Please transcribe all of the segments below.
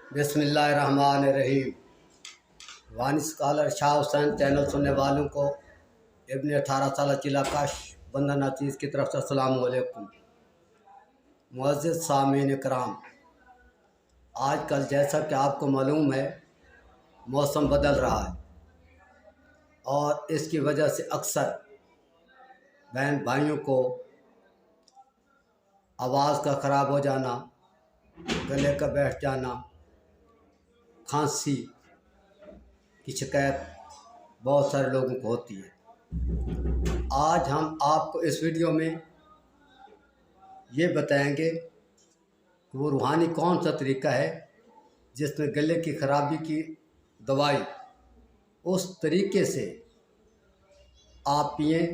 बिस्मिल्लाहिर्रहमानिर्रहीम। वानी scholar Shah Hussain channel सुनने वालों को इब्न 18 साल जिला काश बंदन अतीस की तरफ से अस्सलाम वालेकुम। मुअज़्ज़िज़ सामीन इकराम, आजकल जैसा कि आपको मालूम है मौसम बदल रहा है और इसकी वजह से अक्सर बहन भाइयों को आवाज़ का ख़राब हो जाना, गले का बैठ जाना, खांसी की शिकायत बहुत सारे लोगों को होती है। आज हम आपको इस वीडियो में ये बताएंगे कि वो रूहानी कौन सा तरीका है जिसमें गले की ख़राबी की दवाई उस तरीके से आप पिएँ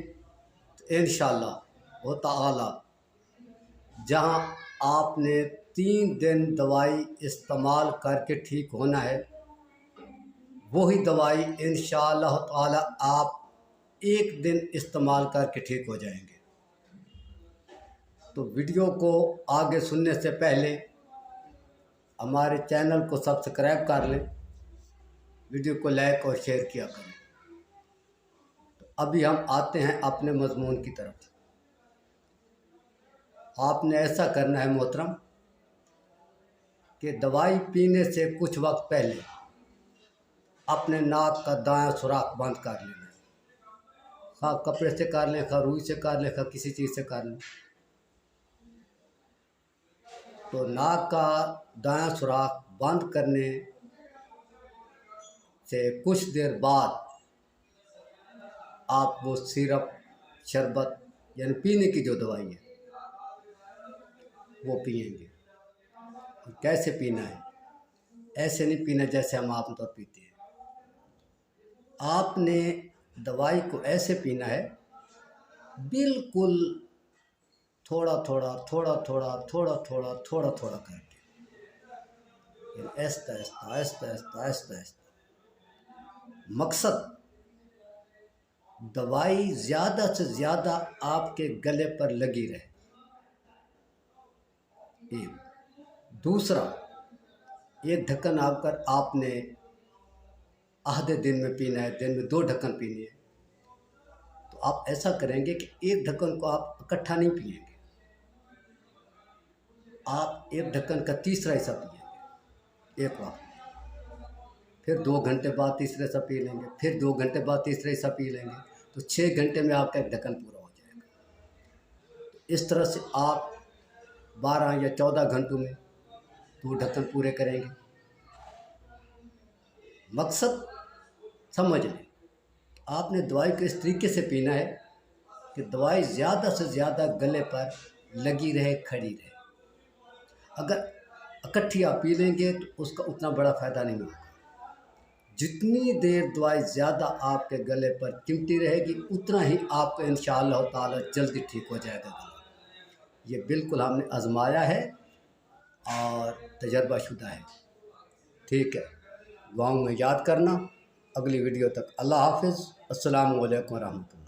तो इंशाअल्लाह व ताला जहाँ आपने 3 दिन दवाई इस्तेमाल करके ठीक होना है, वही दवाई इंशाअल्लाह ताला आप 1 दिन इस्तेमाल करके ठीक हो जाएंगे। तो वीडियो को आगे सुनने से पहले हमारे चैनल को सब्सक्राइब कर लें, वीडियो को लाइक और शेयर किया करें। तो अभी हम आते हैं अपने मज़मून की तरफ। आपने ऐसा करना है मोहतरम कि दवाई पीने से कुछ वक्त पहले अपने नाक का दायां सुराख बंद कर लेना है। खा कपड़े से कर लें, खा रुई से कर लें, खा किसी चीज़ से कर लें। तो नाक का दायां सुराख बंद करने से कुछ देर बाद आप वो सिरप शरबत यानी पीने की जो दवाई है वो पिएंगे। कैसे पीना है? ऐसे नहीं पीना जैसे हम आम तौर पीते हैं। आपने दवाई को ऐसे पीना है, बिल्कुल थोड़ा थोड़ा थोड़ा थोड़ा थोड़ा थोड़ा थोड़ा थोड़ा करके, आहिस्ता आहिस्ता आहिस्ता आहिस्ता आहिस्ता आहिस्ता। मकसद दवाई ज़्यादा से ज़्यादा आपके गले पर लगी रहे। एक दूसरा, एक ढक्कन आकर आपने आधे दिन में पीना है, दिन में 2 ढक्कन पीनी है। तो आप ऐसा करेंगे कि एक ढक्कन को आप इकट्ठा नहीं पिएंगे, आप एक ढक्कन का तीसरा हिस्सा पिएंगे एक वक्त, फिर 2 घंटे बाद तीसरे हिस्सा पी लेंगे, फिर 2 घंटे बाद तीसरे हिस्सा पी लेंगे। तो 6 घंटे में आपका एक ढक्कन पूरा हो जाएगा। तो इस तरह से आप 12 या 14 घंटों में 2 ढक्कन पूरे करेंगे। मकसद समझ लें, आपने दवाई को इस तरीके से पीना है कि दवाई ज़्यादा से ज़्यादा गले पर लगी रहे, खड़ी रहे। अगर इकट्ठी आप पी लेंगे तो उसका उतना बड़ा फ़ायदा नहीं होगा। जितनी देर दवाई ज़्यादा आपके गले पर चिमटी रहेगी, उतना ही आपको इंशाअल्लाह ताला जल्दी ठीक हो जाएगा गला। ये बिल्कुल हमने आजमाया है और तजर्बा शुदा है। ठीक है, दुआओं में याद करना। अगली वीडियो तक अल्लाह हाफ़िज़। अस्सलामु अलैकुम रहमतुल्लाह।